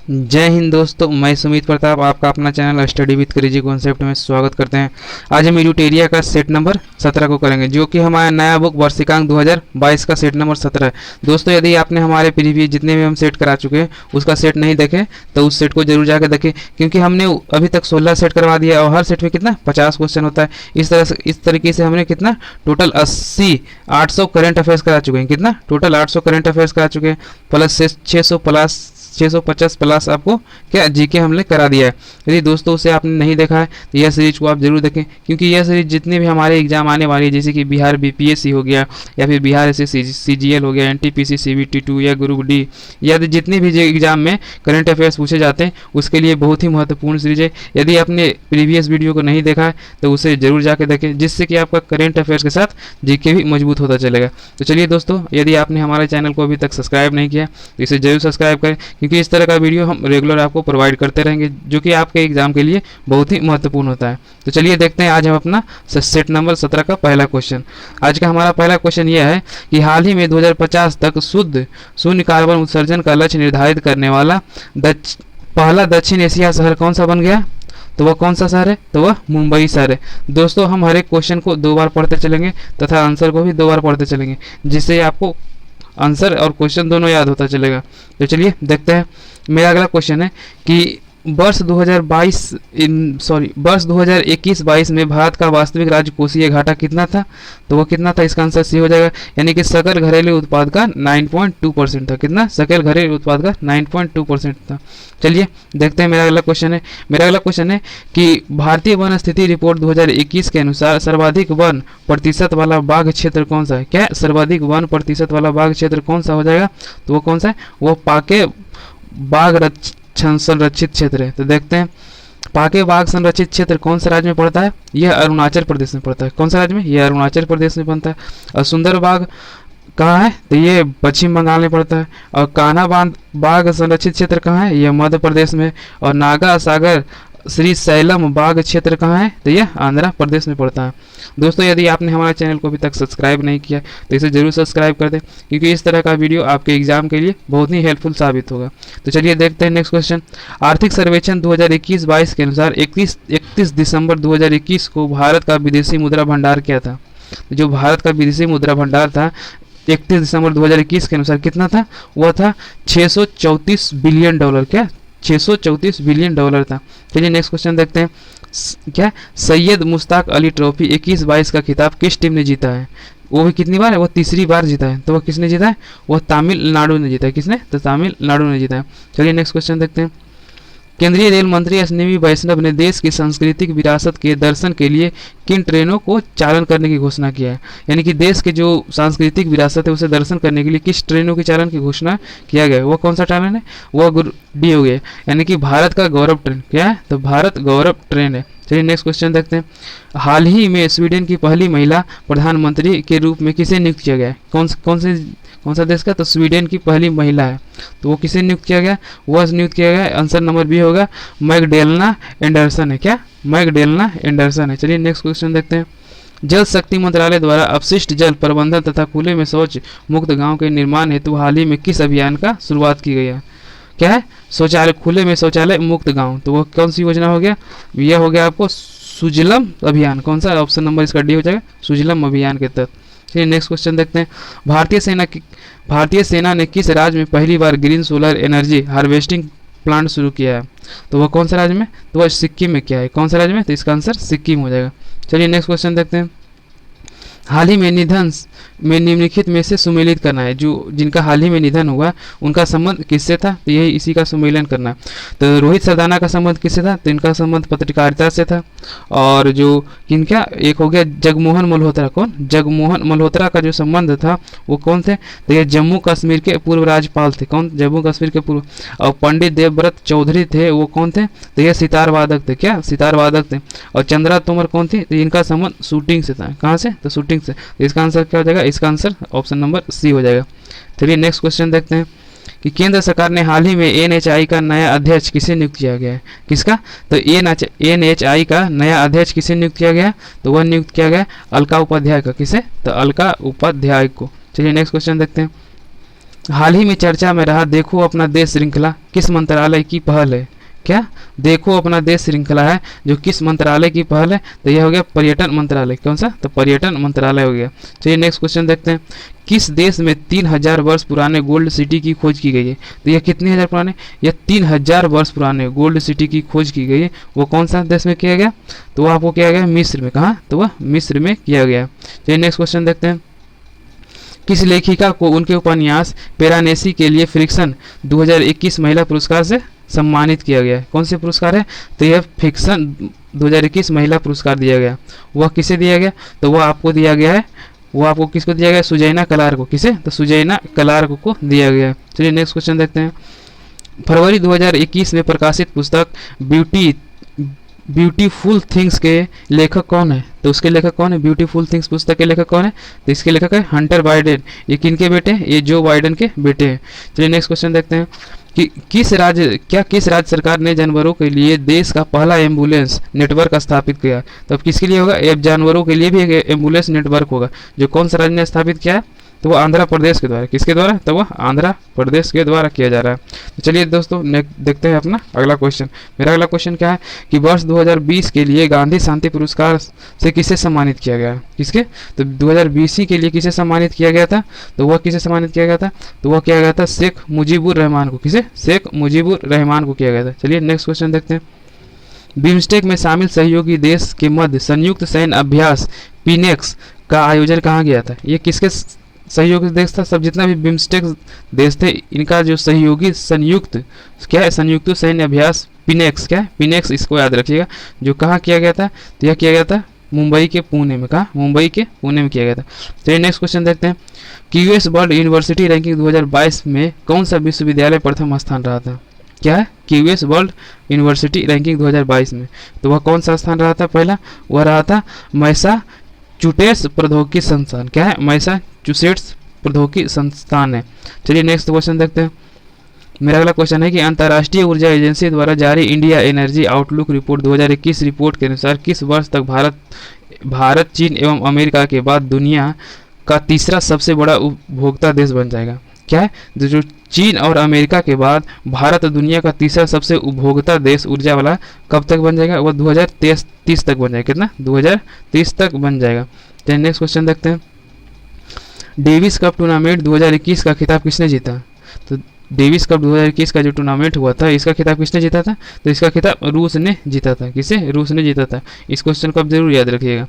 जय हिंद दोस्तों, मैं सुमित प्रताप आपका अपना channel study with crazy concept में स्वागत करते हैं। आज हम यूटेरिया का सेट नंबर 17 को करेंगे, जो कि हमारा नया बुक वर्षिकांक 2022 का सेट नंबर 17 है। दोस्तों, यदि आपने हमारे प्रीवियस जितने भी हम सेट करा चुके हैं उसका सेट नहीं देखे तो उस सेट को जरूर जाकर देखें, क्योंकि हमने अभी तक 16 सेट करवा दिया और हर सेट में कितना 50 क्वेश्चन होता है। इस तरीके से हमने कितना टोटल 800 करंट अफेयर्स करा चुके हैं। कितना टोटल 800 करंट अफेयर्स करा चुके हैं, प्लस 650 प्लस आपको क्या जीके हमने करा दिया है। यदि दोस्तों उसे आपने नहीं देखा है तो यह सीरीज को आप जरूर देखें, क्योंकि यह सीरीज जितने भी हमारे एग्जाम आने वाली है, जैसे कि बिहार बीपीएससी हो गया या फिर बिहार एसएससी सीजीएल हो गया, एनटीपीसी सीबीटी 2 या ग्रुप डी, या जितने भी एग्जाम में करंट अफेयर्स पूछे जाते हैं उसके लिए बहुत ही महत्वपूर्ण सीरीज है। यदि आपने प्रीवियस वीडियो को नहीं देखा है तो उसे जरूर जाकर देखें, जिससे कि आपका करंट अफेयर्स के साथ जीके भी मजबूत होता चलेगा। तो चलिए दोस्तों, यदि आपने हमारे चैनल को अभी तक सब्सक्राइब नहीं किया तो इसे जरूर सब्सक्राइब करें, क्योंकि इस तरह का वीडियो हम रेगुलर आपको प्रोवाइड करते रहेंगे, जो कि आपके एग्जाम के लिए बहुत ही महत्वपूर्ण होता है। तो चलिए देखते हैं आज हम अपना सेट नंबर 17 का पहला क्वेश्चन। आज का हमारा पहला क्वेश्चन यह है कि हाल ही में 2050 तक शुद्ध शून्य कार्बन उत्सर्जन का लक्ष्य निर्धारित करने वाला पहला दक्षिण एशिया शहर कौन सा बन गया? तो वह कौन सा शहर है? तो वह मुंबई शहर है। दोस्तों, हम हर एक क्वेश्चन को 2 बार पढ़ते चलेंगे तथा आंसर को भी 2 बार पढ़ते चलेंगे, जिससे आपको आंसर और क्वेश्चन दोनों याद होता चलेगा। तो चलिए देखते हैं। मेरा अगला क्वेश्चन है कि वर्ष 2021-22 में भारत का वास्तविक राजकोषीय घाटा कितना था? तो वो कितना था? इसका आंसर सी हो जाएगा, यानी कि सकल घरेलू उत्पाद का 9.2% था। कितना? सकल घरेलू उत्पाद का 9.2% था। चलिए देखते हैं। मेरा अगला क्वेश्चन है कि भारतीय वन स्थिति रिपोर्ट 2021 के अनुसार सर्वाधिक वन प्रतिशत वाला बाघ क्षेत्र कौन सा है? क्या सर्वाधिक वन प्रतिशत वाला बाघ क्षेत्र कौन सा हो जाएगा? तो वो कौन सा है? वो पाके बाघ संरक्षित क्षेत्र है। तो देखते हैं, पाके बाघ संरक्षित क्षेत्र कौन सा राज्य में पड़ता है? यह अरुणाचल प्रदेश में पड़ता है। कौन सा राज्य में? यह अरुणाचल प्रदेश में बनता है। और सुंदर बाघ कहाँ है? तो ये पश्चिम बंगाल में पड़ता है। और कान्हा बाघ संरक्षित क्षेत्र कहाँ है? यह मध्य प्रदेश में। और नागा सागर श्री सैलम बाघ क्षेत्र कहाँ है? तो यह आंध्र प्रदेश में पड़ता है। दोस्तों, यदि आपने हमारे चैनल को अभी तक सब्सक्राइब नहीं किया तो इसे जरूर सब्सक्राइब कर दें, क्योंकि इस तरह का वीडियो आपके एग्जाम के लिए बहुत ही हेल्पफुल साबित होगा। तो चलिए देखते हैं नेक्स्ट क्वेश्चन। आर्थिक सर्वेक्षण 2021-22 के अनुसार 31 दिसंबर 2021 को भारत का विदेशी मुद्रा भंडार क्या था? जो भारत का विदेशी मुद्रा भंडार था 31 दिसंबर 2021 के अनुसार कितना था? वह था $634 बिलियन। क्या? $634 बिलियन था। चलिए नेक्स्ट क्वेश्चन देखते हैं। क्या सैयद मुश्ताक अली ट्रॉफी 21-22 का खिताब किस टीम ने जीता है? वो भी कितनी बार है? वो तीसरी बार जीता है। तो वह किसने जीता है? वह तमिलनाडु ने जीता है। किसने? तो तमिलनाडु ने जीता है। चलिए नेक्स्ट क्वेश्चन देखते हैं। केंद्रीय रेल मंत्री अश्विनी वैष्णव ने देश की सांस्कृतिक विरासत के दर्शन के लिए किन ट्रेनों को चालन करने की घोषणा किया है? यानी कि देश के जो सांस्कृतिक विरासत है उसे दर्शन करने के लिए किस ट्रेनों की चालन की घोषणा किया गया है? वह कौन सा ट्रेन है? वह डी हो गया, यानी कि भारत का गौरव ट्रेन। क्या है? तो भारत गौरव ट्रेन है। चलिए नेक्स्ट क्वेश्चन देखते हैं। हाल ही में स्वीडन की पहली महिला प्रधानमंत्री के रूप में किसे नियुक्त किया गया है? कौन सा देश का? तो स्वीडन की पहली महिला है। तो वो किसे नियुक्त किया गया? वह नियुक्त किया गया, आंसर नंबर बी होगा, मैगडेलेना एंडरसन है। क्या? मैगडेलेना एंडरसन है। चलिए नेक्स्ट क्वेश्चन देखते हैं। जल शक्ति मंत्रालय द्वारा अपशिष्ट जल प्रबंधन तथा खुले में शौच मुक्त गांव के निर्माण हेतु हाल ही में किस अभियान का शुरुआत की गई है? क्या है? शौचालय, खुले में शौचालय मुक्त गांव। तो वो कौन सी योजना हो गया? यह हो गया आपको सुजलम अभियान। कौन सा? ऑप्शन नंबर इसका डी हो जाएगा, सुजलम अभियान के तहत। चलिए नेक्स्ट क्वेश्चन देखते हैं। भारतीय सेना ने किस राज्य में पहली बार green solar energy harvesting plant शुरू किया है? तो वह कौन सा राज्य में? तो वह सिक्किम में। क्या है? कौन सा राज्य में? तो इसका आंसर सिक्किम हो जाएगा। चलिए नेक्स्ट क्वेश्चन देखते हैं। हाल ही में निधन में निम्नलिखित में से सुमेलित करना है। जो जिनका हाल ही में निधन हुआ उनका संबंध किससे था? तो यही इसी का सुमेलन करना है। तो रोहित सरदाना का संबंध किससे था? तो इनका संबंध पत्रकारिता से था। और जो किनका? एक हो गया जगमोहन मल्होत्रा। कौन? जगमोहन मल्होत्रा का जो संबंध था वो कौन थे? तो ये जम्मू कश्मीर के पूर्व राज्यपाल थे। कौन? जम्मू कश्मीर के पूर्व। और पंडित देवव्रत चौधरी थे, वो कौन थे? तो ये सितार वादक थे। क्या? सितार वादक थे। और चंद्रा तोमर कौन थी? तो इनका संबंध शूटिंग से था। कहाँ से? तो शूटिंग से। तो इसका आंसर क्या हो जाएगा? इसका आंसर ऑप्शन नंबर सी हो जाएगा। चलिए नेक्स्ट क्वेश्चन देखते हैं कि केंद्र सरकार ने हाल ही में एनएचआई का नया अध्यक्ष किसे नियुक्त किया गया है? किसका? तो एनएचआई का नया अध्यक्ष किसे नियुक्त किया गया? तो वह नियुक्त किया गया अलका उपाध्याय का। किसे? तो अलका उपाध्याय को। चलिए नेक्स्ट क्वेश्चन देखते हैं। हाल ही में चर्चा में रहा देखो अपना देश श्रृंखला किस मंत्रालय की पहल है? क्या? देखो अपना देश श्रृंखला है जो किस मंत्रालय की पहल है? तो यह हो गया पर्यटन मंत्रालय। कौन सा? तो पर्यटन मंत्रालय हो गया। चलिए नेक्स्ट क्वेश्चन देखते हैं। किस देश में 3000 वर्ष पुराने गोल्ड सिटी की खोज की गई है? तो यह कितने हजार पुराने? यह 3000 वर्ष पुराने गोल्ड सिटी की खोज की गई है। वो कौन सा देश में किया गया? तो वो आपको किया गया मिस्र में। कहाँ? तो वह मिस्र में किया गया। चलिए नेक्स्ट क्वेश्चन देखते हैं। किस लेखिका को उनके उपन्यास पेरानेसी के लिए फ्रिक्शन 2021 महिला पुरस्कार से सम्मानित किया गया है? कौन से पुरस्कार है? तो यह फिक्शन 2021 महिला पुरस्कार दिया गया। वह किसे दिया गया? तो वह आपको दिया गया है, वो आपको किसको दिया गया? सुजैना क्लार्क को। किसे? तो सुजैना क्लार्क को दिया गया है। चलिए नेक्स्ट क्वेश्चन देखते हैं। फरवरी 2021 में प्रकाशित पुस्तक ब्यूटीफुल थिंग्स के लेखक कौन है? तो उसके लेखक कौन है? ब्यूटीफुल थिंग्स पुस्तक के लेखक कौन है? तो इसके लेखक है हंटर बाइडेन। ये किनके बेटे हैं? ये जो बाइडेन के बेटे हैं। चलिए नेक्स्ट क्वेश्चन देखते हैं कि किस राज्य सरकार ने जानवरों के लिए देश का पहला एम्बुलेंस नेटवर्क स्थापित किया? तो अब किसके लिए होगा? अब जानवरों के लिए भी एक एम्बुलेंस नेटवर्क होगा। जो कौन सा राज्य ने स्थापित किया है? तो वो आंध्र प्रदेश के द्वारा। किसके द्वारा? तो वह आंध्र प्रदेश के द्वारा किया जा रहा है। तो चलिए दोस्तों देखते हैं अपना अगला क्वेश्चन। मेरा अगला क्वेश्चन क्या है कि वर्ष 2020 के लिए गांधी शांति पुरस्कार से किसे सम्मानित किया गया? किसके? तो 2020 के लिए किसे सम्मानित किया गया था? तो वह किसे सम्मानित किया गया था? तो वह किया गया था शेख मुजीबुर रहमान को। किसे? शेख मुजीबुर रहमान को किया गया था। चलिए नेक्स्ट क्वेश्चन देखते हैं। बिम्स्टेक में शामिल सहयोगी देश के मध्य संयुक्त सैन्य अभ्यास पिनेक्स का आयोजन कहाँ गया था? ये किसके सहयोगी देश था? सब जितना भी बिम्स्टेक देश थे इनका जो सहयोगी संयुक्त क्या है? संयुक्त सैन्य अभ्यास पिनेक्स। क्या है? पिनेक्स, इसको याद रखिएगा। जो कहाँ किया गया था? तो यह किया गया था मुंबई के पुणे में। कहाँ? मुंबई के पुणे में किया गया था। चलिए नेक्स्ट क्वेश्चन देखते हैं। क्यूएस वर्ल्ड यूनिवर्सिटी रैंकिंग 2022 में कौन सा विश्वविद्यालय प्रथम स्थान रहा था? क्या है? क्यूएस वर्ल्ड यूनिवर्सिटी रैंकिंग 2022 में। तो वह कौन सा स्थान रहा था? पहला वह रहा था मैसाचुसेट्स प्रौद्योगिकी संस्थान। क्या है? मैसाचुसेट्स प्रौद्योगिकी संस्थान है। चलिए नेक्स्ट क्वेश्चन देखते हैं। मेरा अगला क्वेश्चन है कि अंतर्राष्ट्रीय ऊर्जा एजेंसी द्वारा जारी India energy outlook report 2021 report के अनुसार किस वर्ष तक भारत चीन एवं अमेरिका के बाद दुनिया का तीसरा सबसे बड़ा उपभोक्ता देश बन जाएगा? क्या है? जो चीन और अमेरिका के बाद भारत दुनिया का तीसरा सबसे उपभोक्ता देश ऊर्जा वाला कब तक बन जाएगा? वह 2030 तक बन जाएगा। कितना? 2030 तक बन जाएगा। चलिए नेक्स्ट क्वेश्चन देखते हैं। डेविस कप टूर्नामेंट 2021 का खिताब किसने जीता? तो डेविस कप 2021 का जो टूर्नामेंट हुआ था इसका खिताब किसने जीता था? तो इसका खिताब रूस ने जीता था। किसे? रूस ने जीता था। इस क्वेश्चन को आप जरूर याद रखिएगा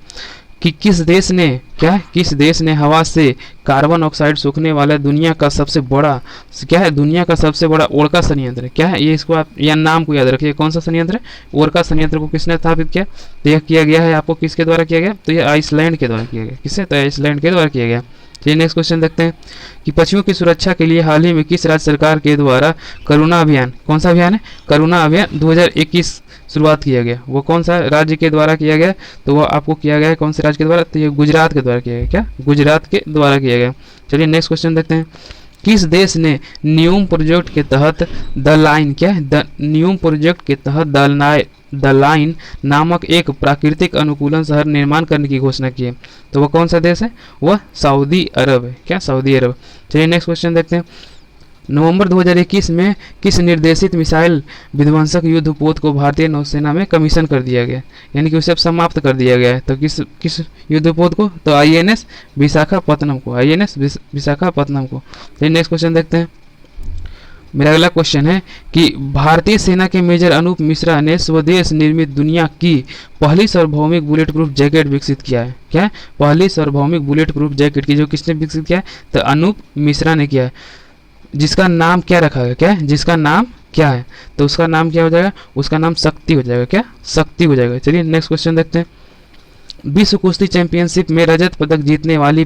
कि किस देश ने हवा से कार्बन ऑक्साइड सोखने वाला दुनिया का सबसे बड़ा क्या है? दुनिया का सबसे बड़ा ओरका संयंत्र है। क्या है ये? इसको आप या नाम को याद रखिए। कौन सा संयंत्र है? ओरका संयंत्र को किसने स्थापित किया? तो यह किया गया है आपको किसके द्वारा किया गया? तो यह आइसलैंड के द्वारा किया गया। किससे? तो आइसलैंड के द्वारा किया गया। चलिए नेक्स्ट क्वेश्चन देखते हैं कि पशुओं की सुरक्षा के लिए हाल ही में किस राज्य सरकार के द्वारा करुणा अभियान, कौन सा अभियान है? करुणा अभियान 2021 शुरुआत किया गया। वो कौन सा राज्य के द्वारा किया गया? तो वो आपको किया गया है कौन से राज्य के द्वारा? तो ये गुजरात के द्वारा किया गया। क्या? गुजरात के द्वारा किया गया। चलिए नेक्स्ट क्वेश्चन देखते हैं। किस देश ने न्यूम प्रोजेक्ट के तहत द लाइन क्या है? द न्यूम प्रोजेक्ट के तहत द लाइन नामक एक प्राकृतिक अनुकूलन शहर निर्माण करने की घोषणा की है? तो वह कौन सा देश है? वह सऊदी अरब है। क्या? सऊदी अरब। चलिए नेक्स्ट क्वेश्चन देखते हैं। नवंबर 2021 में किस निर्देशित मिसाइल विध्वंसक युद्धपोत को भारतीय नौसेना में कमीशन कर दिया गया? यानी कि उसे अब समाप्त कर दिया गया है। तो किस युद्धपोत को? तो आईएनएस विशाखापत्तनम को। आईएनएस विशाखापत्तनम को। चलिए नेक्स्ट क्वेश्चन देखते हैं। मेरा अगला क्वेश्चन है कि भारतीय सेना के मेजर अनूप मिश्रा ने स्वदेश निर्मित दुनिया की पहली सार्वभौमिक बुलेट प्रूफ जैकेट विकसित किया है। क्या है? पहली सार्वभौमिक बुलेट प्रूफ जैकेट की जो किसने विकसित किया है? तो अनूप मिश्रा ने किया है। जिसका नाम क्या रखा गया? क्या है? जिसका नाम क्या है? तो उसका नाम क्या हो जाएगा? उसका नाम शक्ति हो जाएगा। क्या? शक्ति हो जाएगा। चलिए नेक्स्ट क्वेश्चन देखते हैं। विश्व कुश्ती चैंपियनशिप में रजत पदक जीतने वाली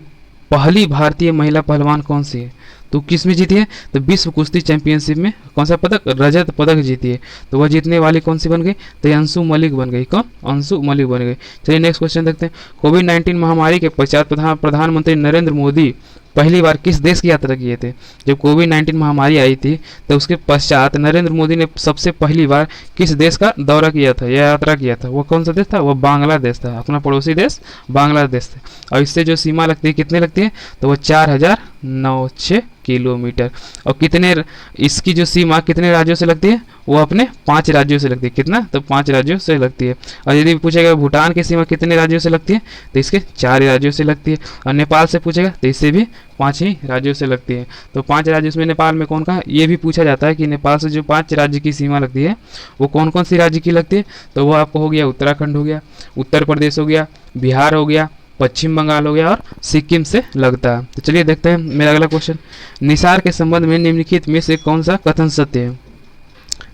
पहली भारतीय महिला पहलवान कौन सी है? तो किस में जीती है? तो विश्व कुश्ती चैंपियनशिप में कौन सा पदक? रजत पदक जीती है। तो वह जीतने वाली कौन सी बन गई? तो अंशु मलिक बन गई। कौन? अंशु मलिक बन गई। चलिए नेक्स्ट क्वेश्चन देखते हैं। कोविड-19 महामारी के पश्चात प्रधानमंत्री नरेंद्र मोदी पहली बार किस देश की यात्रा किए थे? जब कोविड-19 महामारी आई थी तो उसके पश्चात नरेंद्र मोदी ने सबसे पहली बार किस देश का दौरा किया था या यात्रा किया था? वो कौन सा देश था? वो बांग्लादेश था। अपना पड़ोसी देश बांग्लादेश था। और इससे जो सीमा लगती है कितने लगती है? तो वो 4096 किलोमीटर। और कितने, इसकी जो सीमा कितने राज्यों से लगती है, वो अपने 5 राज्यों से लगती है। कितना, तो 5 राज्यों से लगती है। और यदि पूछेगा भूटान की सीमा कितने राज्यों से लगती है, तो इसके 4 राज्यों से लगती है। और नेपाल से पूछेगा तो इससे भी 5 ही राज्यों से लगती है। तो 5 राज्यों में नेपाल में कौन कहा, ये भी पूछा जाता है कि नेपाल से जो 5 राज्य की सीमा लगती है वो कौन कौन सी राज्य की लगती है। तो वो आपको हो गया उत्तराखंड हो गया, उत्तर प्रदेश हो गया, बिहार हो गया, पश्चिम बंगाल हो गया और सिक्किम से लगता है। तो चलिए देखते हैं मेरा अगला क्वेश्चन। निसार के संबंध में निम्नलिखित में से कौन सा कथन सत्य है।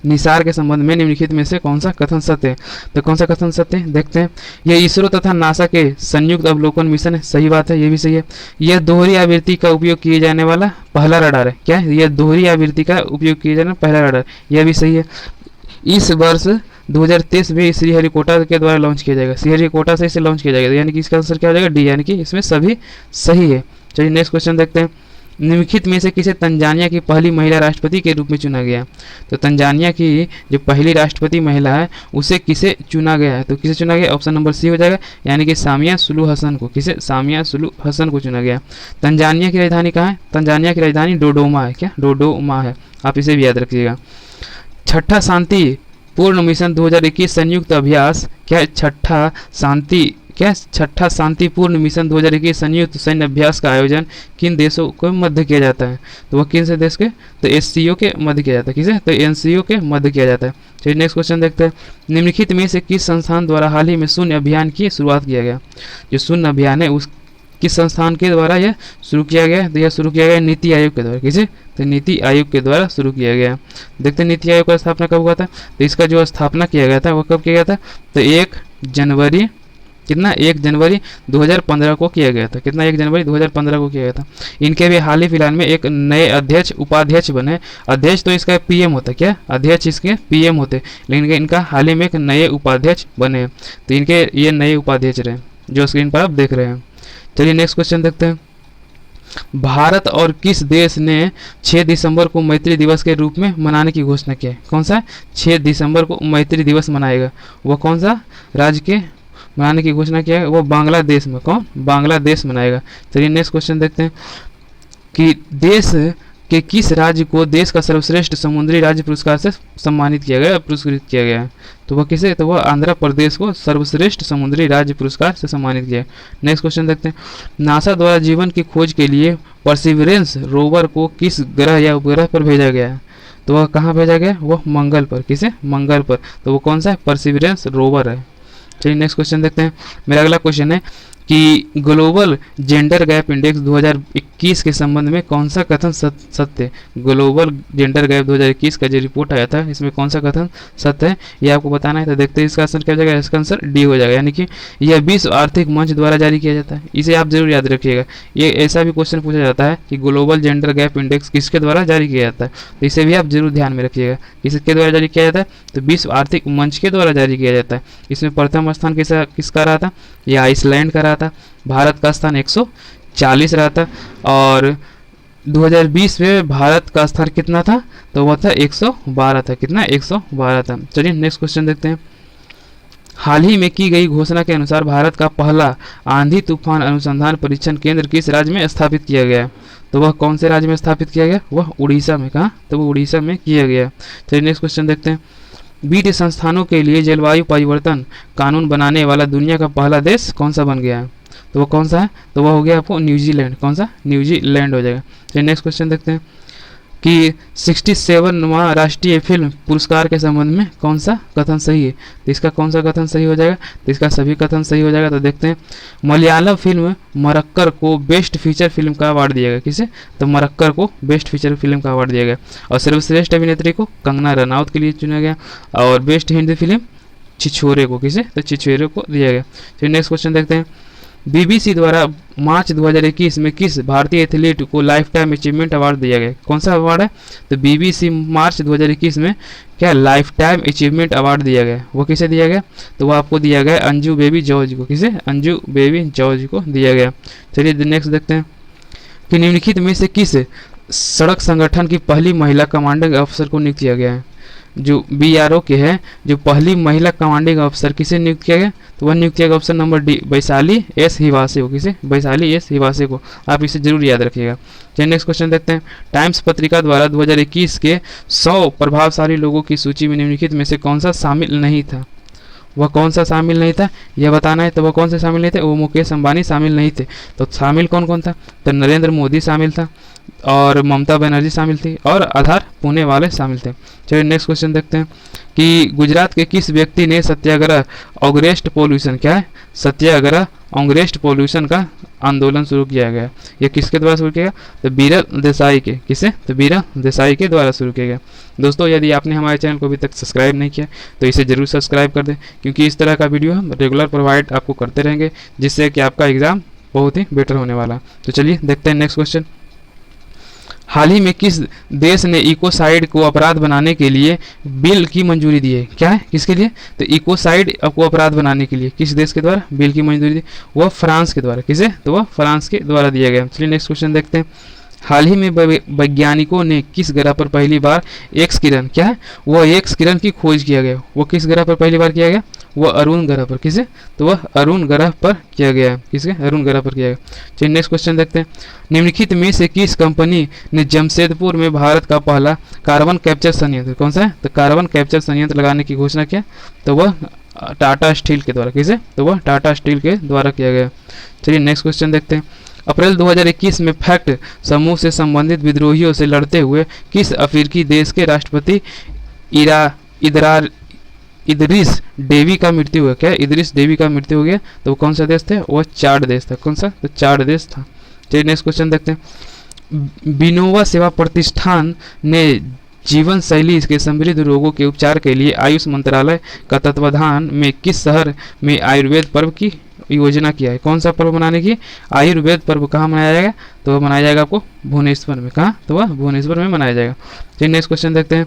निसार के संबंध में निम्नलिखित में से कौन सा कथन सत्य है। तो कौन सा कथन सत्य है, देखते हैं। यह इसरो तथा नासा के संयुक्त अवलोकन मिशन है, सही बात है, ये भी सही है। यह दोहरी आवृत्ति का उपयोग किए जाने वाला पहला रडार है। क्या है, यह दोहरी आवृत्ति का उपयोग किए जाने वाला पहला रडार, यह भी सही है। इस वर्ष 2023 में श्रीहरिकोटा के द्वारा लॉन्च किया जाएगा, श्रीहरिकोटा से इसे लॉन्च किया जाएगा, यानी कि इसका आंसर क्या हो जाएगा, डी, यानी कि इसमें सभी सही है। चलिए नेक्स्ट क्वेश्चन देखते हैं। निम्नलिखित में से किसे तंजानिया की पहली महिला राष्ट्रपति के रूप में चुना गया। तो तंजानिया की जो पहली राष्ट्रपति महिला है उसे किसे चुना गया है, तो किसे चुना गया, ऑप्शन नंबर सी हो जाएगा, यानी कि सामिया सुलू हसन को। किसे, सामिया सुलू हसन को चुना गया। तंजानिया की राजधानी कहाँ है, तंजानिया की राजधानी डोडोमा है। क्या, डोडोमा है, आप इसे भी याद रखिएगा। छठा शांति पूर्ण मिशन 2021 संयुक्त अभ्यास, क्या छठा शांतिपूर्ण मिशन 2021 संयुक्त सैन्य अभ्यास का आयोजन किन देशों के मध्य किया जाता है। तो वह किन से देश के, तो एससीओ के मध्य किया जाता है। किसे, तो एनसीओ के मध्य किया जाता है। चलिए नेक्स्ट क्वेश्चन देखते हैं। निम्नलिखित में से किस संस्थान द्वारा हाल ही में शून्य अभियान की शुरुआत किया गया। जो शून्य अभियान है उस किस संस्थान के द्वारा यह शुरू किया गया है, तो यह शुरू किया गया नीति आयोग के द्वारा। किसे, तो नीति आयोग के द्वारा शुरू किया गया। देखते हैं नीति आयोग का स्थापना कब हुआ था। तो इसका जो स्थापना किया गया था वो कब किया गया था, तो 1 जनवरी 2015 को किया गया था। कितना, 1 जनवरी 2015 को किया गया था। इनके भी हाल ही फिलहाल में एक नए अध्यक्ष उपाध्यक्ष बने। अध्यक्ष तो इसका पीएम होता है, क्या, अध्यक्ष इसके पीएम होते, लेकिन इनका हाल ही में एक नए उपाध्यक्ष बने। तो इनके ये नए उपाध्यक्ष रहे जो स्क्रीन पर आप देख रहे हैं। चलिए नेक्स्ट क्वेश्चन देखते हैं। भारत और किस देश ने 6 दिसंबर को मैत्री दिवस के रूप में मनाने की घोषणा की है। कौन सा, 6 दिसंबर को मैत्री दिवस मनाएगा, वह कौन सा राज्य के मनाने की घोषणा किया है, वो बांग्लादेश में। कौन, बांग्लादेश मनाएगा। चलिए नेक्स्ट क्वेश्चन देखते हैं कि देश के किस राज्य को देश का सर्वश्रेष्ठ समुद्री राज्य पुरस्कार से सम्मानित किया गया, पुरस्कृत किया गया है। तो वह किसे, तो वह आंध्र प्रदेश को सर्वश्रेष्ठ समुद्री राज्य पुरस्कार से सम्मानित किया है। नेक्स्ट क्वेश्चन देखते हैं। नासा द्वारा जीवन की खोज के लिए परसिवरेंस रोवर को किस ग्रह या उपग्रह पर भेजा गया है। तो वह कहाँ भेजा गया, वह मंगल पर। किसे, मंगल पर। तो वो कौन सा है, परसिवरेंस रोवर है। चलिए नेक्स्ट क्वेश्चन देखते हैं। मेरा अगला क्वेश्चन है कि ग्लोबल जेंडर गैप इंडेक्स 2021 के संबंध में कौन सा कथन सत्य है। ग्लोबल जेंडर गैप 2021 का जो रिपोर्ट आया था इसमें कौन सा कथन सत्य है, ये आपको बताना है। तो देखते हैं इसका आंसर क्या हो जाएगा, इसका आंसर डी हो जाएगा, यानी कि यह विश्व आर्थिक मंच द्वारा जारी किया जाता है। इसे आप जरूर याद रखिएगा। ये ऐसा भी क्वेश्चन पूछा जाता है कि ग्लोबल जेंडर गैप इंडेक्स किसके द्वारा जारी किया जाता है, तो इसे भी आप जरूर ध्यान में रखिएगा। किसके द्वारा जारी किया जाता है, तो विश्व आर्थिक मंच के द्वारा जारी किया जाता है। इसमें प्रथम स्थान किसका रहा था, यह आइसलैंड का रहा था। भारत का स्थान 140 रहा था और 2020 में भारत का स्थान कितना था, तो वह था 112 था। कितना, 112 था। चलिए नेक्स्ट क्वेश्चन देखते हैं। हाल ही में की गई घोषणा के अनुसार भारत का पहला आंधी तूफान अनुसंधान परीक्षण केंद्र किस राज्य में स्थापित किया गया है। तो वह कौन से राज्य में स्थापित किया गया, वह उड़ीसा में। कहाँ, तो वो उड़ीसा में किया गया। चलिए नेक्स्ट क्वेश्चन देखते हैं। बीट संस्थानों के लिए जलवायु परिवर्तन कानून बनाने वाला दुनिया का पहला देश कौन सा बन गया है, तो वो कौन सा है, तो वह हो गया आपको न्यूजीलैंड। कौन सा, न्यूजीलैंड हो जाएगा। चलिए नेक्स्ट क्वेश्चन देखते हैं कि 67वां राष्ट्रीय फिल्म पुरस्कार के संबंध में कौन सा कथन सही है। तो इसका कौन सा कथन सही हो जाएगा, तो इसका सभी कथन सही हो जाएगा। तो देखते हैं। मलयालम फिल्म मरक्कर को बेस्ट फीचर फिल्म का अवार्ड दिया गया। किसे, तो मरक्कर को बेस्ट फीचर फिल्म का अवार्ड दिया गया। और सर्वश्रेष्ठ अभिनेत्री को कंगना रनौत के लिए चुना गया। और बेस्ट हिंदी फिल्म छिछोरे को, किसे, तो छिछोरे को दिया गया। फिर नेक्स्ट क्वेश्चन देखते हैं। बीबीसी द्वारा मार्च 2021 में किस भारतीय एथलीट को लाइफ टाइम अचीवमेंट अवार्ड दिया गया। कौन सा अवार्ड है, तो बीबीसी मार्च 2021 में क्या लाइफ टाइम अचीवमेंट अवार्ड दिया गया। वो किसे दिया गया, तो वो आपको दिया गया अंजू बेबी जॉर्ज को। किसे, अंजू बेबी जॉर्ज को दिया गया। चलिए नेक्स्ट देखते हैं कि निम्नलिखित में से किस सड़क संगठन की पहली महिला कमांडिंग अफसर को नियुक्त किया गया है। जो BRO के है, जो पहली महिला कमांडिंग अफसर किसे नियुक्त किया गया? तो वह नियुक्त किया गया option number D, Vaishali S Hiwase को। किसे? वैशाली एस हिवासे को। आप इसे जरूर याद रखिएगा। चलिए नेक्स्ट क्वेश्चन देखते हैं। टाइम्स पत्रिका द्वारा 2021 के 100 प्रभावशाली लोगों की सूची में निम्नलिखित में से कौन सा शामिल नहीं था? वह कौन सा शामिल नहीं था यह बताना है। तो वह कौन से शामिल नहीं थे? वो मुकेश अंबानी शामिल नहीं थे। तो शामिल कौन कौन था? तो नरेंद्र मोदी शामिल था, और ममता बनर्जी शामिल थी, और आधार पुणे वाले शामिल थे। चलिए नेक्स्ट क्वेश्चन देखते हैं कि गुजरात के किस व्यक्ति ने सत्याग्रह ऑगस्ट पोल्यूशन, क्या है? सत्याग्रह ऑगस्ट पोल्यूशन का आंदोलन शुरू किया गया। यह किसके द्वारा शुरू किया गया? तो बीरल देसाई के। किसे? तो बीरल देसाई के द्वारा शुरू किया गया। दोस्तों यदि आपने हमारे चैनल को अभी तक सब्सक्राइब नहीं किया तो इसे जरूर सब्सक्राइब कर दें, क्योंकि इस तरह का वीडियो हम रेगुलर प्रोवाइड आपको करते रहेंगे, जिससे कि आपका एग्जाम बहुत ही बेटर होने वाला। तो चलिए देखते हैं नेक्स्ट क्वेश्चन। हाल ही में किस देश ने इकोसाइड को अपराध बनाने के लिए बिल की मंजूरी दी है? क्या है? किसके लिए? तो इकोसाइड को अपराध बनाने के लिए किस देश के द्वारा बिल की मंजूरी दी? वह फ्रांस के द्वारा। किसे? तो वह फ्रांस के द्वारा दिया गया। चलिए नेक्स्ट क्वेश्चन देखते हैं। हाल ही में वैज्ञानिकों ने किस ग्रह पर पहली बार एक्स किरण, क्या है? वह एक्स किरण की खोज किया गया। वो किस ग्रह पर पहली बार किया गया? वह अरुण ग्रह पर। किसे? तो वह अरुण ग्रह पर किया गया है। किसके? अरुण ग्रह पर किया गया। चलिए नेक्स्ट क्वेश्चन देखते हैं। निम्नलिखित में से किस कंपनी ने जमशेदपुर में भारत का पहला कार्बन कैप्चर संयंत्र, कौन सा है? तो कार्बन कैप्चर संयंत्र लगाने की घोषणा किया? तो वह टाटा स्टील के द्वारा। किसे? तो वह टाटा स्टील के द्वारा किया गया। चलिए नेक्स्ट क्वेश्चन देखते हैं। अप्रैल 2021 में फैक्ट समूह से संबंधित विद्रोहियों से लड़ते हुए किस अफ्रीकी देश के राष्ट्रपति इदरिस डेवी का मृत्यु हुआ? क्या? इदरिस डेवी का मृत्यु हो गया। तो वो कौन सा देश थे? वह चाड देश था। कौन सा? तो चाड देश था। चलिए नेक्स्ट क्वेश्चन देखते हैं। बिनोवा सेवा प्रतिष्ठान ने जीवन शैली के समृद्ध रोगों के उपचार के लिए आयुष मंत्रालय का तत्वाधान में किस शहर में आयुर्वेद पर्व की योजना किया है? कौन सा पर्व मनाने की? आयुर्वेद पर्व कहाँ मनाया जाएगा? तो वह मनाया जाएगा आपको भुवनेश्वर में। कहाँ? तो वह भुवनेश्वर में मनाया जाएगा। चलिए नेक्स्ट क्वेश्चन देखते हैं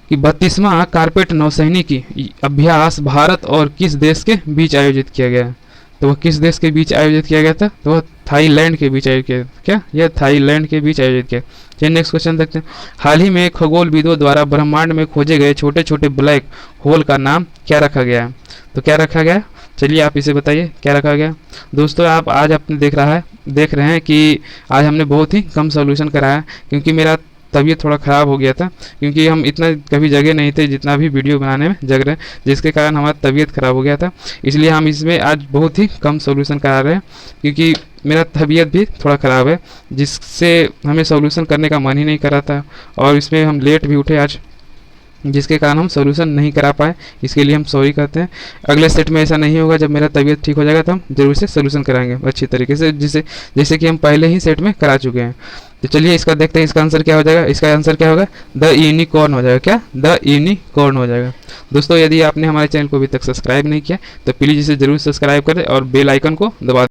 कि 32वां कारपेट नौसैनिकी अभ्यास भारत और किस देश के बीच आयोजित किया गया? तो वह किस देश के बीच आयोजित किया गया था? तो वह थाईलैंड के बीच आयोजित किया। क्या? यह थाईलैंड के बीच आयोजित किया। चलिए नेक्स्ट क्वेश्चन देखते हैं। हाल ही में खगोलविदों द्वारा ब्रह्मांड में खोजे गए छोटे छोटे ब्लैक होल का नाम क्या रखा गया है? तो क्या रखा गया? चलिए आप इसे बताइए क्या रखा गया। दोस्तों आप आज अपने देख रहे हैं कि आज हमने बहुत ही कम सॉल्यूशन कराया, क्योंकि मेरा तबीयत थोड़ा ख़राब हो गया था, क्योंकि हम इतना कभी जगह नहीं थे जितना भी वीडियो बनाने में जग रहे हैं, जिसके कारण हमारा तबीयत ख़राब हो गया था। इसलिए हम इसमें आज बहुत ही कम सॉल्यूशन करा रहे हैं, क्योंकि मेरा तबीयत भी थोड़ा ख़राब है, जिससे हमें सॉल्यूशन करने का मन ही नहीं कर रहा था, और इसमें हम लेट भी उठे आज, जिसके कारण हम सॉल्यूशन नहीं करा पाए। इसके लिए हम सॉरी कहते हैं। अगले सेट में ऐसा नहीं होगा। जब मेरा तबीयत ठीक हो जाएगा तो हम जरूर से सॉल्यूशन कराएंगे अच्छी तरीके से, जैसे कि हम पहले ही सेट में करा चुके हैं। तो चलिए इसका देखते हैं, इसका आंसर क्या हो जाएगा। इसका आंसर क्या होगा? द यूनिकॉर्न हो जाएगा। क्या? द यूनिकॉर्न हो जाएगा। दोस्तों यदि आपने हमारे चैनल को अभी तक सब्सक्राइब नहीं किया तो प्लीज़ इसे जरूर सब्सक्राइब करें और बेल आइकन को दबा